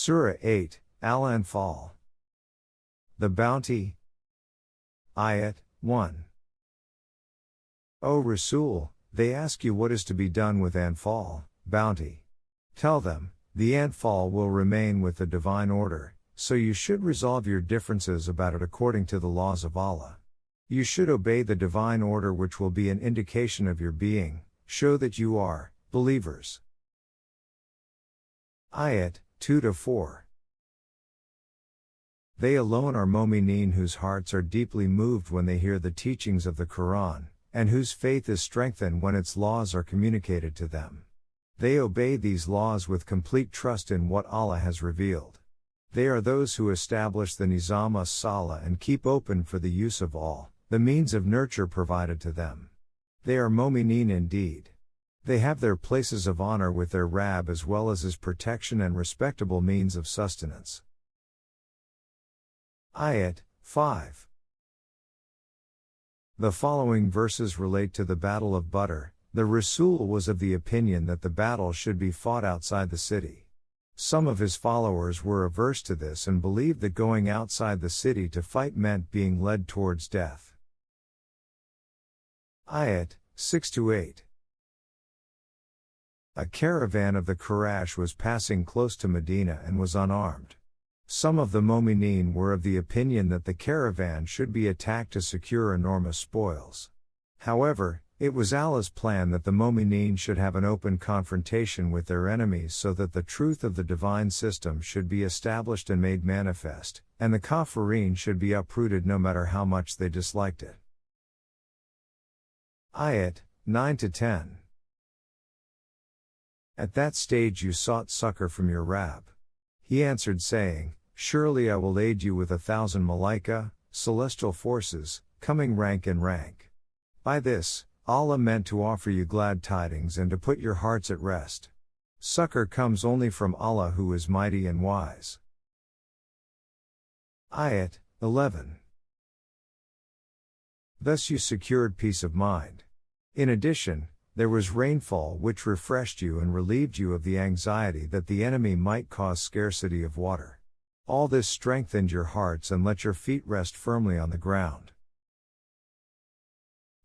Surah 8, Al-Anfaal. The Bounty. Ayat 1. O Rasul, they ask you what is to be done with Anfaal, bounty. Tell them, the Anfaal will remain with the divine order, so you should resolve your differences about it according to the laws of Allah. You should obey the divine order, which will be an indication of your being, show that you are believers. Ayat 2-4. They alone are Momineen whose hearts are deeply moved when they hear the teachings of the Qur'an, and whose faith is strengthened when its laws are communicated to them. They obey these laws with complete trust in what Allah has revealed. They are those who establish the Nizam as-Salah and keep open for the use of all the means of nurture provided to them. They are Momineen indeed. They have their places of honor with their Rabb as well as his protection and respectable means of sustenance. Ayat 5. The following verses relate to the Battle of Badr. The Rasul was of the opinion that the battle should be fought outside the city. Some of his followers were averse to this and believed that going outside the city to fight meant being led towards death. Ayat 6-8. A caravan of the Quraysh was passing close to Medina and was unarmed. Some of the Momineen were of the opinion that the caravan should be attacked to secure enormous spoils. However, it was Allah's plan that the Momineen should have an open confrontation with their enemies so that the truth of the divine system should be established and made manifest, and the Kafirin should be uprooted no matter how much they disliked it. Ayat 9-10. At that stage you sought succor from your Rabb. He answered saying, surely I will aid you with 1,000 malaika, celestial forces, coming rank in rank. By this, Allah meant to offer you glad tidings and to put your hearts at rest. Succor comes only from Allah who is mighty and wise. Ayat 11. Thus you secured peace of mind. In addition, there was rainfall which refreshed you and relieved you of the anxiety that the enemy might cause scarcity of water. All this strengthened your hearts and let your feet rest firmly on the ground.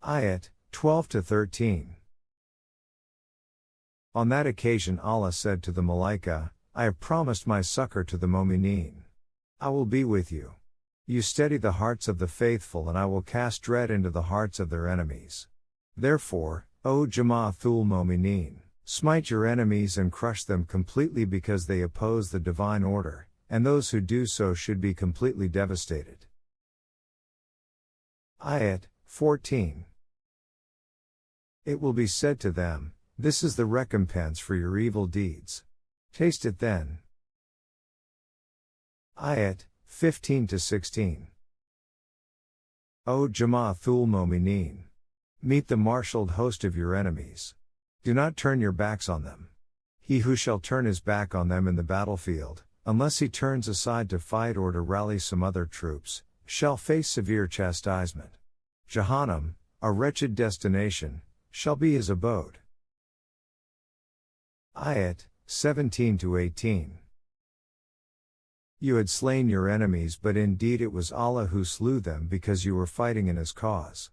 Ayat 12-13. On that occasion Allah said to the Malaika, I have promised my succor to the Momineen. I will be with you. You steady the hearts of the faithful and I will cast dread into the hearts of their enemies. Therefore, O Jama'athul Momineen, smite your enemies and crush them completely because they oppose the divine order, and those who do so should be completely devastated. Ayat 14. It will be said to them, this is the recompense for your evil deeds. Taste it then. Ayat 15-16. O Jama'athul Momineen, meet the marshaled host of your enemies. Do not turn your backs on them. He who shall turn his back on them in the battlefield, unless he turns aside to fight or to rally some other troops, shall face severe chastisement. Jahannam, a wretched destination, shall be his abode. Ayat 17-18. You had slain your enemies, but indeed it was Allah who slew them because you were fighting in His cause.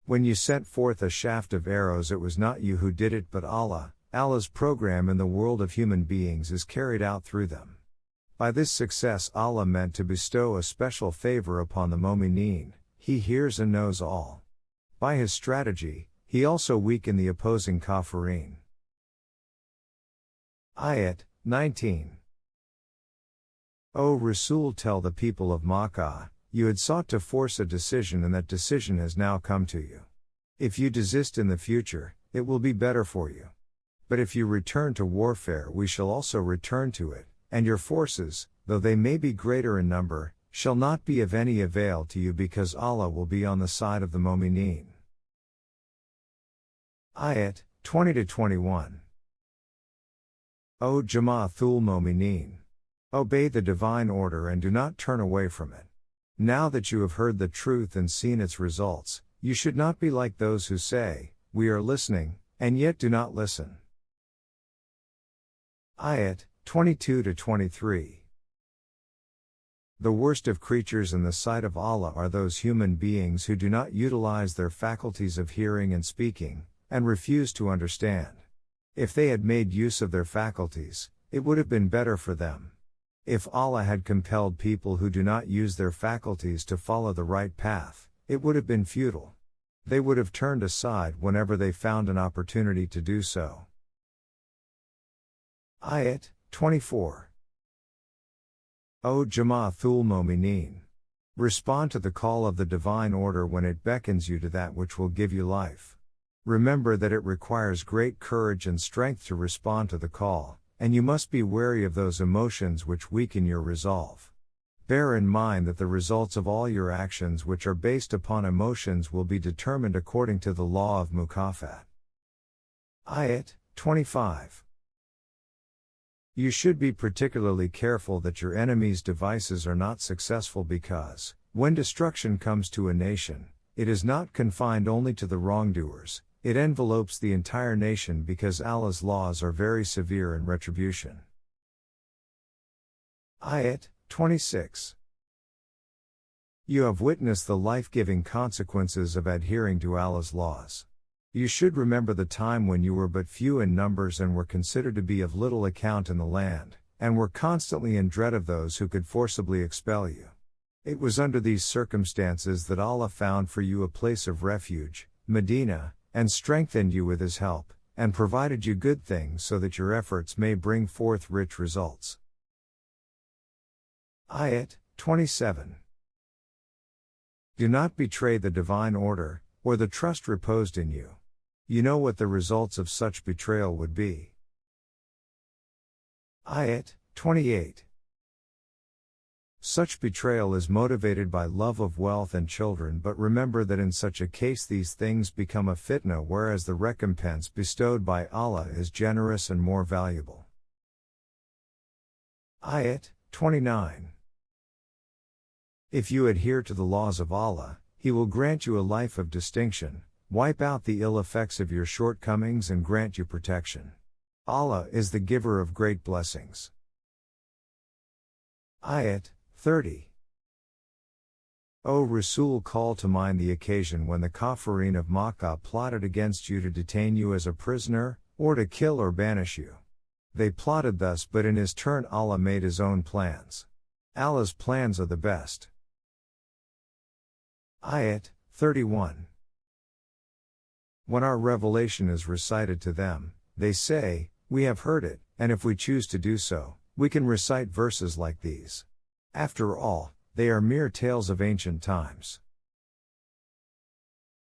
When you sent forth a shaft of arrows, it was not you who did it but Allah. Allah's program in the world of human beings is carried out through them. By this success Allah meant to bestow a special favor upon the Momineen. He hears and knows all. By His strategy, He also weakened the opposing Kafirin. Ayat 19. O Rasul, tell the people of Makkah, you had sought to force a decision and that decision has now come to you. If you desist in the future, it will be better for you. But if you return to warfare, we shall also return to it, and your forces, though they may be greater in number, shall not be of any avail to you because Allah will be on the side of the Momineen. Ayat 20-21. O Jama'athul Momineen, obey the divine order and do not turn away from it. Now that you have heard the truth and seen its results, you should not be like those who say, we are listening, and yet do not listen. Ayat 22-23. The worst of creatures in the sight of Allah are those human beings who do not utilize their faculties of hearing and speaking, and refuse to understand. If they had made use of their faculties, it would have been better for them. If Allah had compelled people who do not use their faculties to follow the right path, it would have been futile. They would have turned aside whenever they found an opportunity to do so. Ayat 24. O Jama'athul Mu'mineen! Respond to the call of the divine order when it beckons you to that which will give you life. Remember that it requires great courage and strength to respond to the call, and you must be wary of those emotions which weaken your resolve. Bear in mind that the results of all your actions which are based upon emotions will be determined according to the law of Mukafat. Ayat 25. You should be particularly careful that your enemy's devices are not successful because, when destruction comes to a nation, it is not confined only to the wrongdoers, it envelopes the entire nation because Allah's laws are very severe in retribution. Ayat 26. You have witnessed the life-giving consequences of adhering to Allah's laws. You should remember the time when you were but few in numbers and were considered to be of little account in the land, and were constantly in dread of those who could forcibly expel you. It was under these circumstances that Allah found for you a place of refuge, Medina, and strengthened you with His help, and provided you good things so that your efforts may bring forth rich results. Ayat 27. Do not betray the divine order, or the trust reposed in you. You know what the results of such betrayal would be. Ayat 28. Such betrayal is motivated by love of wealth and children, but remember that in such a case these things become a fitna, whereas the recompense bestowed by Allah is generous and more valuable. Ayat 29. If you adhere to the laws of Allah, He will grant you a life of distinction, wipe out the ill effects of your shortcomings and grant you protection. Allah is the giver of great blessings. Ayat 30. O Rasul, call to mind the occasion when the Kafirin of Makkah plotted against you to detain you as a prisoner, or to kill or banish you. They plotted thus, but in His turn Allah made His own plans. Allah's plans are the best. Ayat 31. When our revelation is recited to them, they say, we have heard it, and if we choose to do so, we can recite verses like these. After all, they are mere tales of ancient times.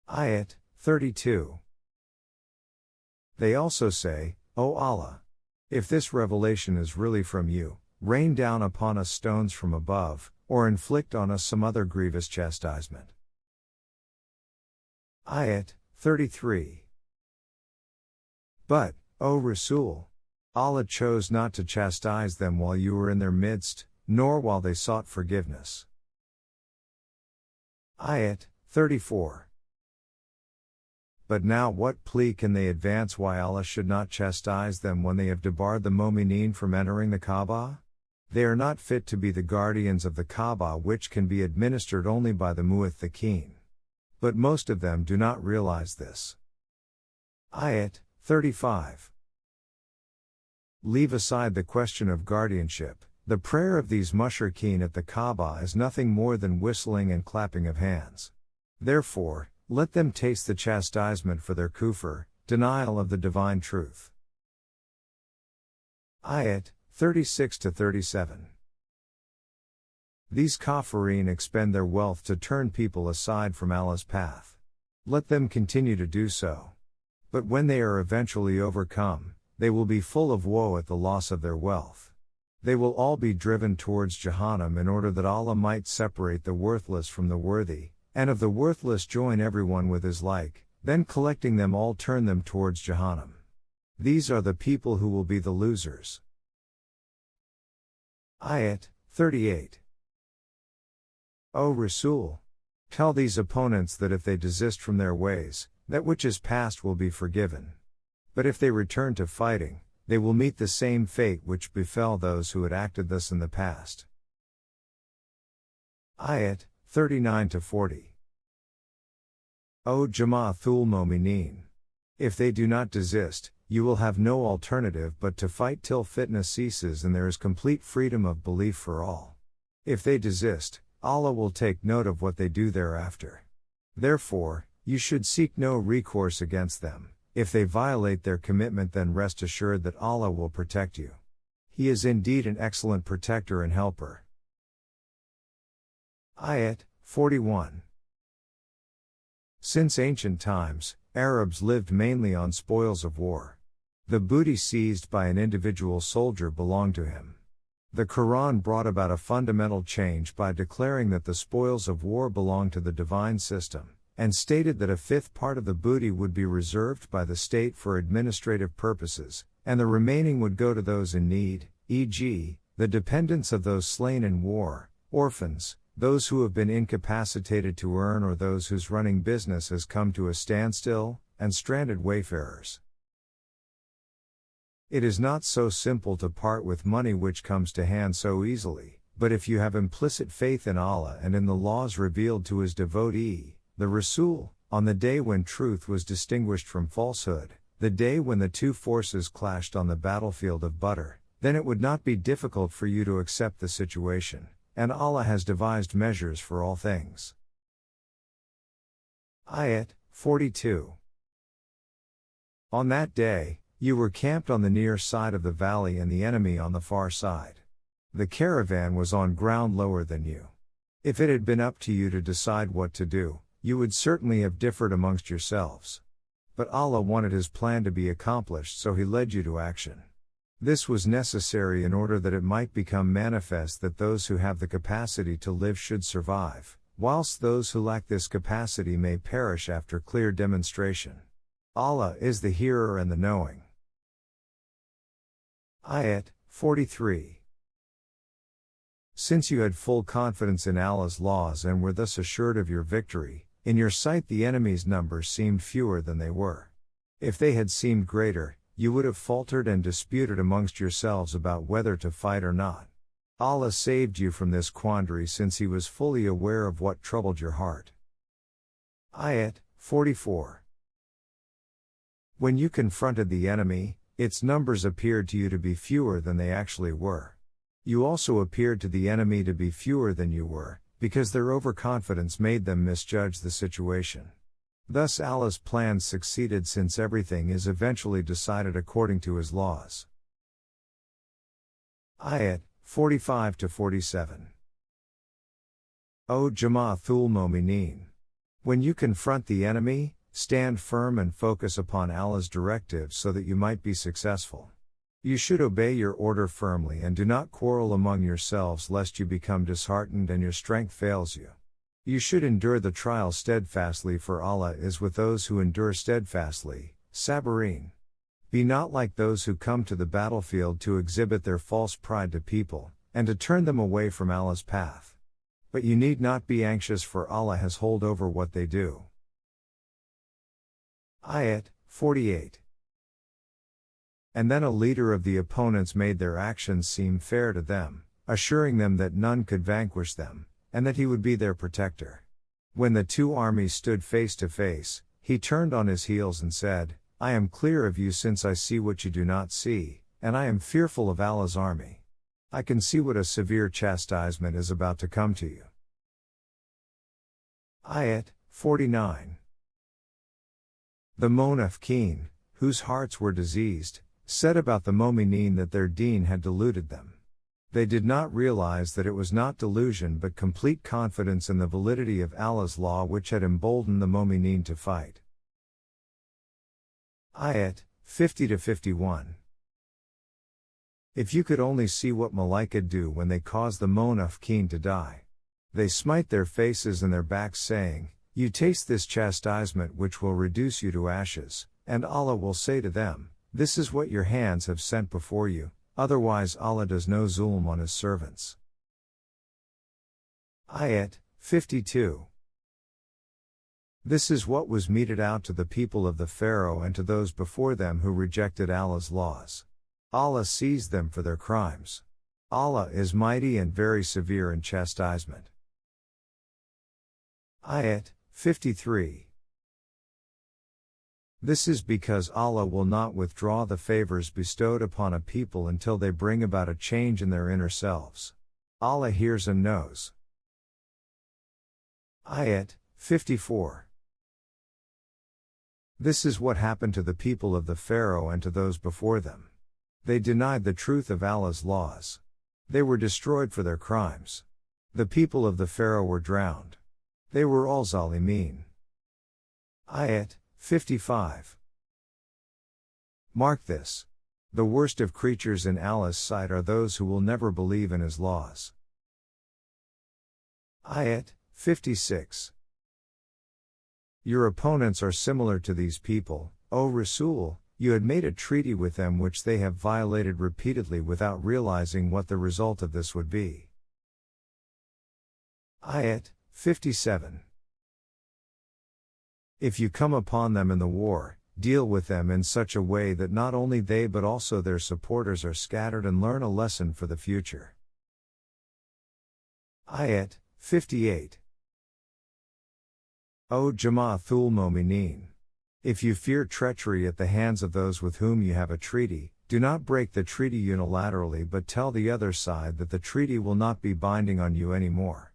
Ayat 32. They also say, O Allah! If this revelation is really from you, rain down upon us stones from above, or inflict on us some other grievous chastisement. Ayat 33. But, O Rasul! Allah chose not to chastise them while you were in their midst, nor while they sought forgiveness. Ayat 34. But now what plea can they advance why Allah should not chastise them when they have debarred the Mu'mineen from entering the Kaaba? They are not fit to be the guardians of the Kaaba, which can be administered only by the Mu'aththaqeen. But most of them do not realize this. Ayat 35. Leave aside the question of guardianship. The prayer of these mushrikeen at the Kaaba is nothing more than whistling and clapping of hands. Therefore, let them taste the chastisement for their kufr, denial of the divine truth. Ayat 36-37. These Kafirin expend their wealth to turn people aside from Allah's path. Let them continue to do so. But when they are eventually overcome, they will be full of woe at the loss of their wealth. They will all be driven towards Jahannam in order that Allah might separate the worthless from the worthy, and of the worthless join everyone with his like, then collecting them all turn them towards Jahannam. These are the people who will be the losers. Ayat 38. O Rasul! Tell these opponents that if they desist from their ways, that which is past will be forgiven. But if they return to fighting, they will meet the same fate which befell those who had acted thus in the past. Ayat 39-40. O Jama'athul Momineen! If they do not desist, you will have no alternative but to fight till fitna ceases and there is complete freedom of belief for all. If they desist, Allah will take note of what they do thereafter. Therefore, you should seek no recourse against them. If they violate their commitment, then rest assured that Allah will protect you. He is indeed an excellent protector and helper. Ayat 41. Since ancient times, Arabs lived mainly on spoils of war. The booty seized by an individual soldier belonged to him. The Quran brought about a fundamental change by declaring that the spoils of war belonged to the divine system, and stated that a fifth part of the booty would be reserved by the state for administrative purposes, and the remaining would go to those in need, e.g., the dependents of those slain in war, orphans, those who have been incapacitated to earn or those whose running business has come to a standstill, and stranded wayfarers. It is not so simple to part with money which comes to hand so easily, but if you have implicit faith in Allah and in the laws revealed to His devotee, the Rasul, on the day when truth was distinguished from falsehood, the day when the two forces clashed on the battlefield of Badr, then it would not be difficult for you to accept the situation, and Allah has devised measures for all things. Ayat 42. On that day, you were camped on the near side of the valley and the enemy on the far side. The caravan was on ground lower than you. If it had been up to you to decide what to do, you would certainly have differed amongst yourselves. But Allah wanted His plan to be accomplished, so He led you to action. This was necessary in order that it might become manifest that those who have the capacity to live should survive, whilst those who lack this capacity may perish after clear demonstration. Allah is the hearer and the knowing. Ayat 43. Since you had full confidence in Allah's laws and were thus assured of your victory, in your sight the enemy's numbers seemed fewer than they were. If they had seemed greater, you would have faltered and disputed amongst yourselves about whether to fight or not. Allah saved you from this quandary since He was fully aware of what troubled your heart. Ayat 44. When you confronted the enemy, its numbers appeared to you to be fewer than they actually were. You also appeared to the enemy to be fewer than you were, because their overconfidence made them misjudge the situation. Thus Allah's plans succeeded since everything is eventually decided according to His laws. Ayat 45-47. O Jama'athul Momineen! When you confront the enemy, stand firm and focus upon Allah's directives so that you might be successful. You should obey your order firmly and do not quarrel among yourselves lest you become disheartened and your strength fails you. You should endure the trial steadfastly, for Allah is with those who endure steadfastly, Sabareen. Be not like those who come to the battlefield to exhibit their false pride to people, and to turn them away from Allah's path. But you need not be anxious, for Allah has hold over what they do. Ayat 48. And then a leader of the opponents made their actions seem fair to them, assuring them that none could vanquish them, and that he would be their protector. When the two armies stood face to face, he turned on his heels and said, I am clear of you since I see what you do not see, and I am fearful of Allah's army. I can see what a severe chastisement is about to come to you. Ayat 49. The Munafiqeen, whose hearts were diseased, said about the Momineen that their deen had deluded them. They did not realize that it was not delusion but complete confidence in the validity of Allah's law which had emboldened the Momineen to fight. Ayat 50-51. If you could only see what Malaika do when they cause the Munafiqeen to die. They smite their faces and their backs, saying, You taste this chastisement which will reduce you to ashes, and Allah will say to them, This is what your hands have sent before you, otherwise Allah does no zulm on His servants. Ayat 52. This is what was meted out to the people of the Pharaoh and to those before them who rejected Allah's laws. Allah sees them for their crimes. Allah is mighty and very severe in chastisement. Ayat 53. This is because Allah will not withdraw the favors bestowed upon a people until they bring about a change in their inner selves. Allah hears and knows. Ayat 54. This is what happened to the people of the Pharaoh and to those before them. They denied the truth of Allah's laws. They were destroyed for their crimes. The people of the Pharaoh were drowned. They were all Zalimin. Ayat 55. Mark this. The worst of creatures in Allah's sight are those who will never believe in His laws. Ayat 56. Your opponents are similar to these people, O Rasul. You had made a treaty with them which they have violated repeatedly without realizing what the result of this would be. Ayat 57. If you come upon them in the war, deal with them in such a way that not only they but also their supporters are scattered and learn a lesson for the future. Ayat 58. O Jama'athul Momineen! If you fear treachery at the hands of those with whom you have a treaty, do not break the treaty unilaterally but tell the other side that the treaty will not be binding on you anymore.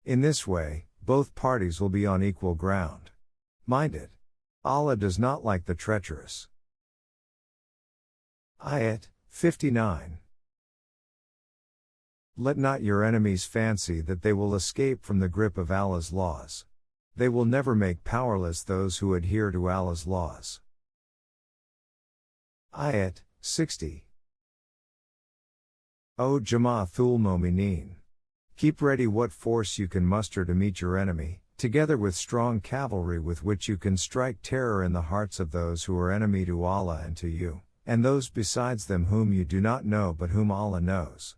In this way, both parties will be on equal ground. Mind it. Allah does not like the treacherous. Ayat 59. Let not your enemies fancy that they will escape from the grip of Allah's laws. They will never make powerless those who adhere to Allah's laws. Ayat 60. O Jama'athul Momineen! Keep ready what force you can muster to meet your enemy, together with strong cavalry with which you can strike terror in the hearts of those who are enemy to Allah and to you, and those besides them whom you do not know but whom Allah knows.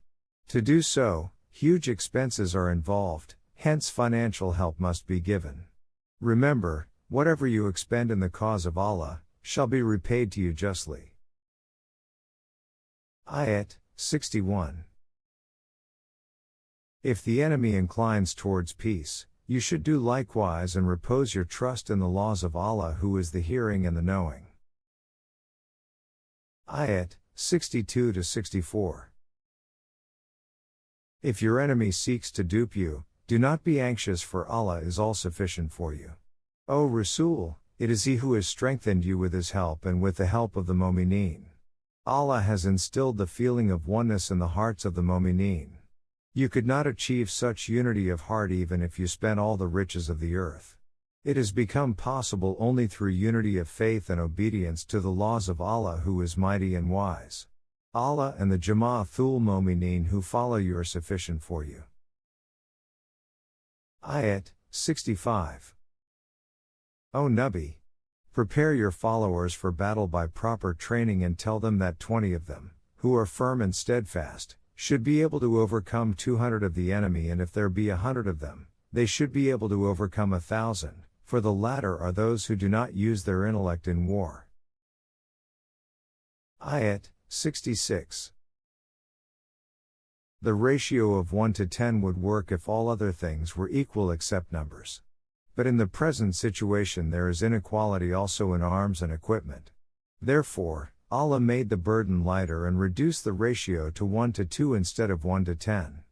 To do so, huge expenses are involved, hence financial help must be given. Remember, whatever you expend in the cause of Allah, shall be repaid to you justly. Ayat 61. If the enemy inclines towards peace, you should do likewise and repose your trust in the laws of Allah who is the hearing and the knowing. Ayat 62-64. If your enemy seeks to dupe you, do not be anxious, for Allah is all sufficient for you. O Rasul, it is He who has strengthened you with His help and with the help of the Momineen. Allah has instilled the feeling of oneness in the hearts of the Momineen. You could not achieve such unity of heart even if you spent all the riches of the earth. It has become possible only through unity of faith and obedience to the laws of Allah who is mighty and wise. Allah and the Jama'athul Momineen who follow you are sufficient for you. Ayat 65. O Nabi! Prepare your followers for battle by proper training and tell them that 20 of them, who are firm and steadfast, should be able to overcome 200 of the enemy, and if there be 100 of them, they should be able to overcome 1,000, for the latter are those who do not use their intellect in war. Ayat 66. The ratio of 1 to 10 would work if all other things were equal except numbers. But in the present situation there is inequality also in arms and equipment. Therefore, Allah made the burden lighter and reduced the ratio to 1 to 2 instead of 1 to 10.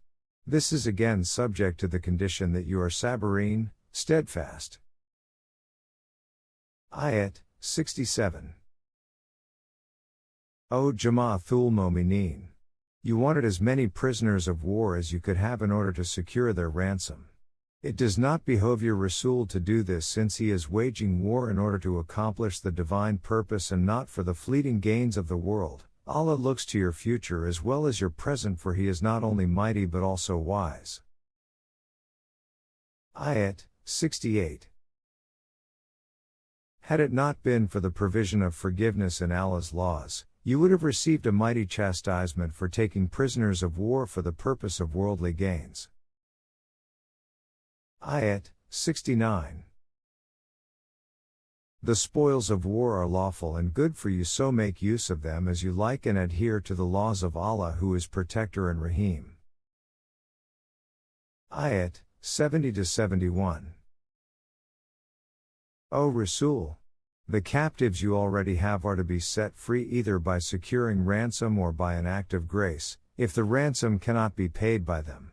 This is again subject to the condition that you are sabirin, steadfast. Ayat 67. O Jama'athul Momineen! You wanted as many prisoners of war as you could have in order to secure their ransom. It does not behove your Rasul to do this, since he is waging war in order to accomplish the divine purpose and not for the fleeting gains of the world. Allah looks to your future as well as your present, for He is not only mighty but also wise. Ayat 68. Had it not been for the provision of forgiveness in Allah's laws, you would have received a mighty chastisement for taking prisoners of war for the purpose of worldly gains. Ayat 69. The spoils of war are lawful and good for you, so make use of them as you like and adhere to the laws of Allah who is Protector and Rahim. Ayat 70-71. O Rasul! The captives you already have are to be set free either by securing ransom or by an act of grace, if the ransom cannot be paid by them.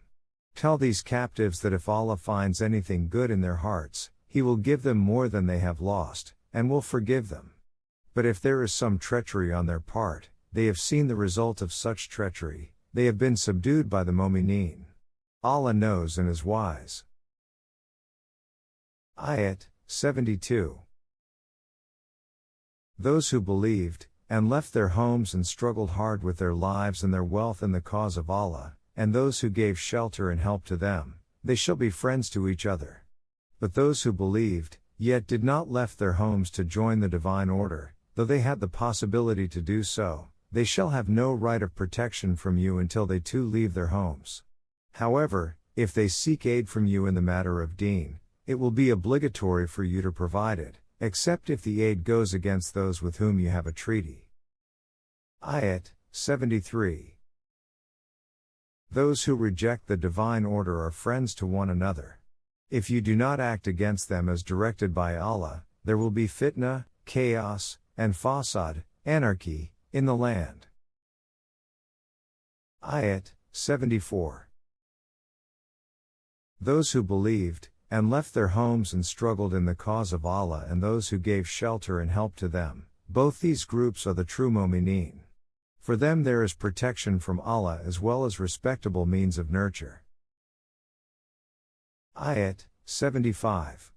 Tell these captives that if Allah finds anything good in their hearts, He will give them more than they have lost, and will forgive them. But if there is some treachery on their part, they have seen the result of such treachery, they have been subdued by the Mu'mineen. Allah knows and is wise. Ayat 72. Those who believed, and left their homes and struggled hard with their lives and their wealth in the cause of Allah, and those who gave shelter and help to them, they shall be friends to each other. But those who believed, yet did not left their homes to join the divine order, though they had the possibility to do so, they shall have no right of protection from you until they too leave their homes. However, if they seek aid from you in the matter of deen, it will be obligatory for you to provide it, except if the aid goes against those with whom you have a treaty. Ayat 73. Those who reject the divine order are friends to one another. If you do not act against them as directed by Allah, there will be fitna, chaos, and fasad, anarchy, in the land. Ayat 74. Those who believed, and left their homes and struggled in the cause of Allah and those who gave shelter and help to them, both these groups are the true Mu'mineen. For them there is protection from Allah as well as respectable means of nurture. Ayat 75.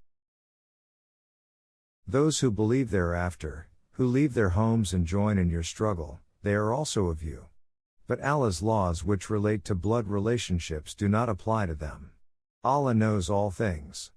Those who believe thereafter, who leave their homes and join in your struggle, they are also of you. But Allah's laws which relate to blood relationships do not apply to them. Allah knows all things.